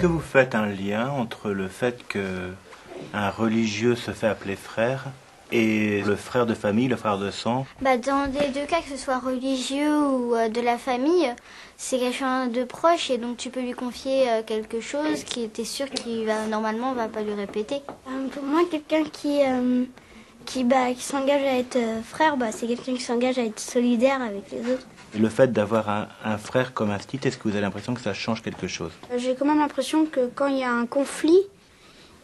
que vous faites un lien entre le fait qu'un religieux se fait appeler frère et le frère de famille, le frère de sang? Dans les deux cas, que ce soit religieux ou de la famille, c'est quelqu'un de proche et donc tu peux lui confier quelque chose qui était sûr qu'il va normalement va pas lui répéter. Pour moi, quelqu'un qui s'engage à être frère, c'est quelqu'un qui s'engage à être solidaire avec les autres. Et le fait d'avoir un frère comme un stit, est-ce que vous avez l'impression que ça change quelque chose? J'ai quand même l'impression que quand il y a un conflit,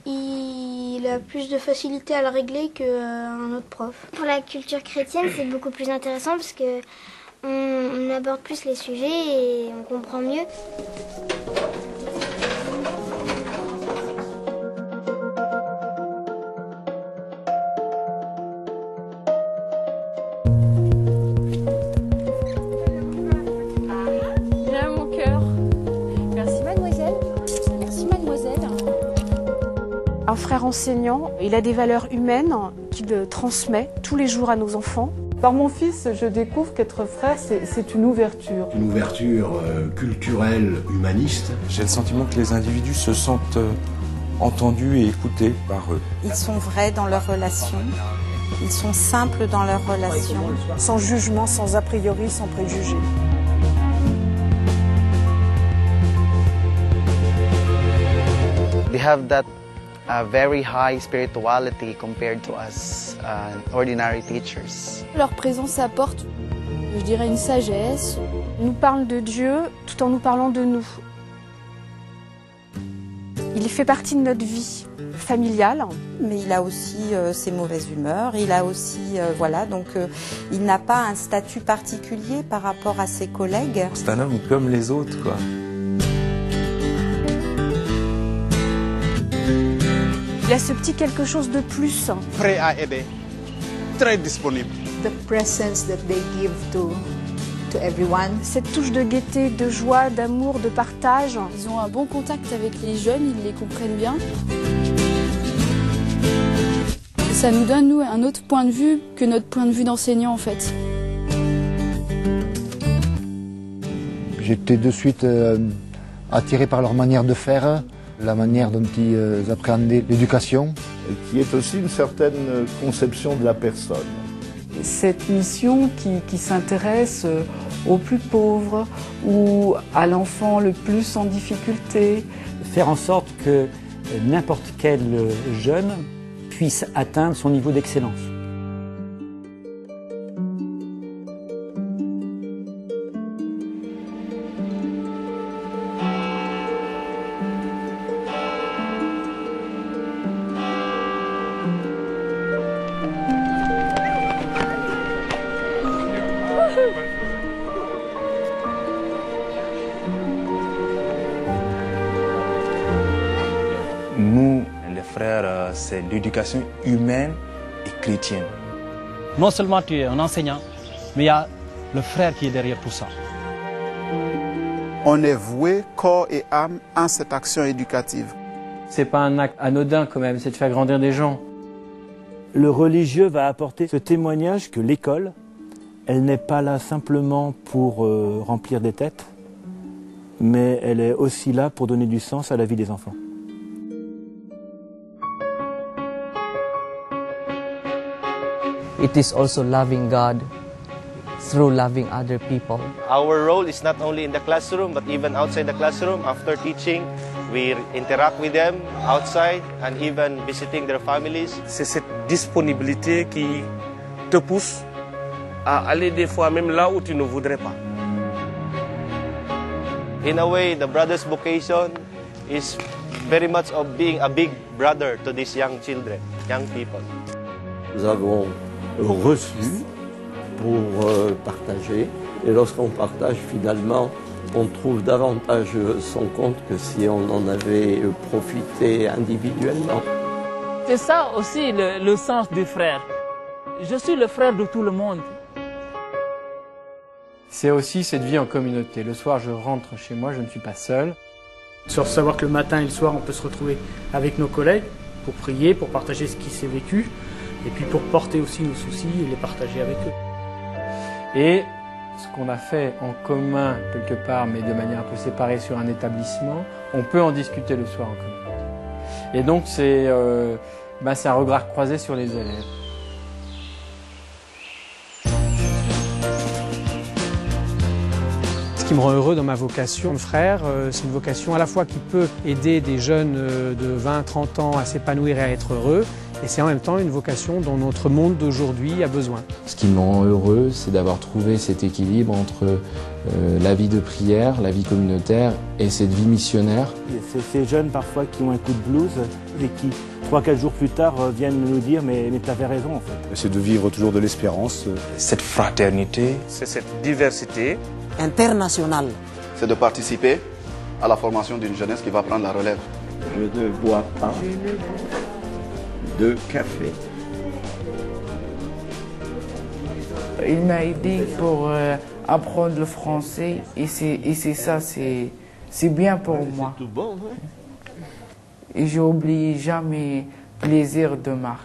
il a plus de facilité à le régler qu'un autre prof. Pour la culture chrétienne, c'est beaucoup plus intéressant parce que on aborde plus les sujets et on comprend mieux. J'aime mon cœur. Merci mademoiselle. Merci mademoiselle. Un frère enseignant, il a des valeurs humaines qu'il transmet tous les jours à nos enfants. Par mon fils, je découvre qu'être frère, c'est une ouverture. Une ouverture culturelle, humaniste. J'ai le sentiment que les individus se sentent entendus et écoutés par eux. Ils sont vrais dans leurs relations, ils sont simples dans leurs relations. Sans jugement, sans a priori, sans préjugés. They have that very high spirituality compared to us ordinary teachers. Leur présence apporte, je dirais, une sagesse. Ils nous parlent de Dieu tout en nous parlant de nous. Il fait partie de notre vie familiale. Mais il a aussi ses mauvaises humeurs, il a aussi, il n'a pas un statut particulier par rapport à ses collègues. C'est un homme comme les autres, quoi. Il a ce petit quelque chose de plus. Prêt à aider, très disponible. The presence that they give to everyone. Cette touche de gaieté, de joie, d'amour, de partage. Ils ont un bon contact avec les jeunes, ils les comprennent bien. Ça nous donne, nous, un autre point de vue que notre point de vue d'enseignant, en fait. J'étais de suite attiré par leur manière de faire, la manière dont ils appréhendaient l'éducation. Et qui est aussi une certaine conception de la personne. Cette mission qui s'intéresse aux plus pauvres ou à l'enfant le plus en difficulté. Faire en sorte que n'importe quel jeune puisse atteindre son niveau d'excellence. Nous, les frères, c'est l'éducation humaine et chrétienne. Non seulement tu es un enseignant, mais il y a le frère qui est derrière tout ça. On est voué corps et âme en cette action éducative. C'est pas un acte anodin quand même, c'est de faire grandir des gens. Le religieux va apporter ce témoignage que l'école, elle n'est pas là simplement pour remplir des têtes, mais elle est aussi là pour donner du sens à la vie des enfants. It is also loving God through loving other people. Our role is not only in the classroom, but even outside the classroom. After teaching, we interact with them outside and even visiting their families. C'est cette disponibilité qui te pousse à aller des fois même là où tu ne voudrais pas. In a way, the brother's vocation is very much of being a big brother to these young children, young people. Nous avons reçu pour partager. Et lorsqu'on partage, finalement, on trouve davantage son compte que si on en avait profité individuellement. C'est ça aussi le sens du frère. Je suis le frère de tout le monde. C'est aussi cette vie en communauté. Le soir, je rentre chez moi, je ne suis pas seul. Sur savoir que le matin et le soir, on peut se retrouver avec nos collègues pour prier, pour partager ce qui s'est vécu, et puis pour porter aussi nos soucis et les partager avec eux. Et Ce qu'on a fait en commun quelque part, mais de manière un peu séparée sur un établissement, on peut en discuter le soir en commun. Et donc c'est un regard croisé sur les élèves. Ce qui me rend heureux dans ma vocation de frère, c'est une vocation à la fois qui peut aider des jeunes de 20-30 ans à s'épanouir et à être heureux, et c'est en même temps une vocation dont notre monde d'aujourd'hui a besoin. Ce qui me rend heureux, c'est d'avoir trouvé cet équilibre entre la vie de prière, la vie communautaire et cette vie missionnaire. C'est ces jeunes parfois qui ont un coup de blues et qui, 3-4 jours plus tard, viennent nous dire mais tu avais raison en fait. C'est de vivre toujours de l'espérance. Cette fraternité, c'est cette diversité internationale. C'est de participer à la formation d'une jeunesse qui va prendre la relève. Je ne bois pas de café. Il m'a aidé pour apprendre le français et c'est ça, c'est bien pour moi. C'est tout bon, hein? Et j'ai oublié jamais le plaisir de Marc.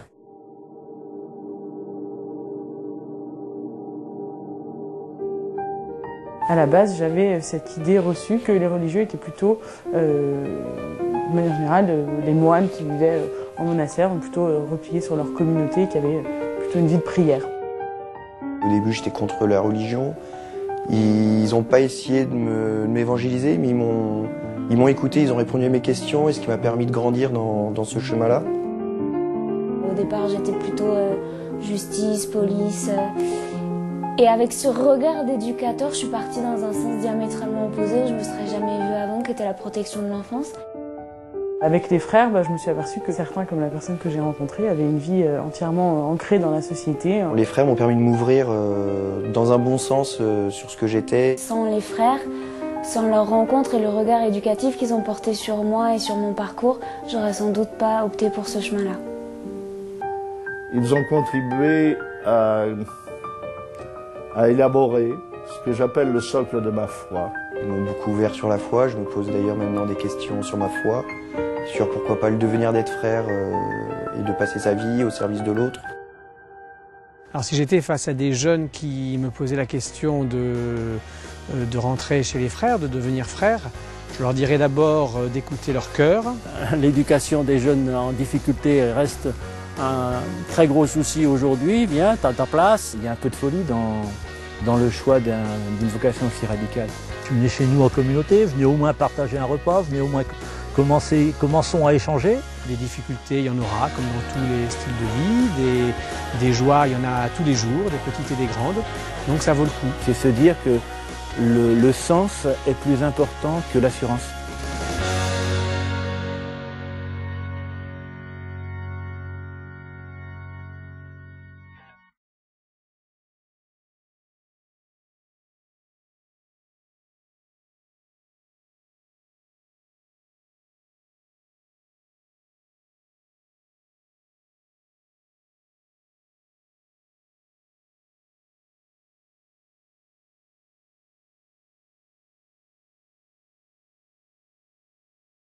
À la base, j'avais cette idée reçue que les religieux étaient plutôt, de manière générale, les moines qui vivaient en monastère, donc plutôt repliés sur leur communauté, qui avaient plutôt une vie de prière. Au début, j'étais contre la religion. Ils n'ont pas essayé de m'évangéliser, mais ils m'ont écouté, ils ont répondu à mes questions, et ce qui m'a permis de grandir dans ce chemin-là. Au départ, j'étais plutôt justice, police. Et avec ce regard d'éducateur, je suis partie dans un sens diamétralement opposé où je ne me serais jamais vue avant, qui était la protection de l'enfance. Avec les frères, je me suis aperçue que certains, comme la personne que j'ai rencontrée, avaient une vie entièrement ancrée dans la société. Les frères m'ont permis de m'ouvrir dans un bon sens sur ce que j'étais. Sans les frères, sans leur rencontre et le regard éducatif qu'ils ont porté sur moi et sur mon parcours, j'aurais sans doute pas opté pour ce chemin-là. Ils ont contribué à élaborer ce que j'appelle le socle de ma foi. Ils m'ont beaucoup ouvert sur la foi, je me pose d'ailleurs maintenant des questions sur ma foi, sur pourquoi pas le devenir d'être frère et de passer sa vie au service de l'autre. Alors si j'étais face à des jeunes qui me posaient la question de rentrer chez les frères, de devenir frère, je leur dirais d'abord d'écouter leur cœur. L'éducation des jeunes en difficulté reste un très gros souci aujourd'hui. Viens, t'as ta place. Il y a un peu de folie dans le choix d'une vocation aussi radicale. Venez chez nous en communauté, venez au moins partager un repas, venez au moins commençons à échanger. Des difficultés, il y en aura, comme dans tous les styles de vie. Des joies, il y en a tous les jours, des petites et des grandes. Donc ça vaut le coup. C'est se dire que le sens est plus important que l'assurance.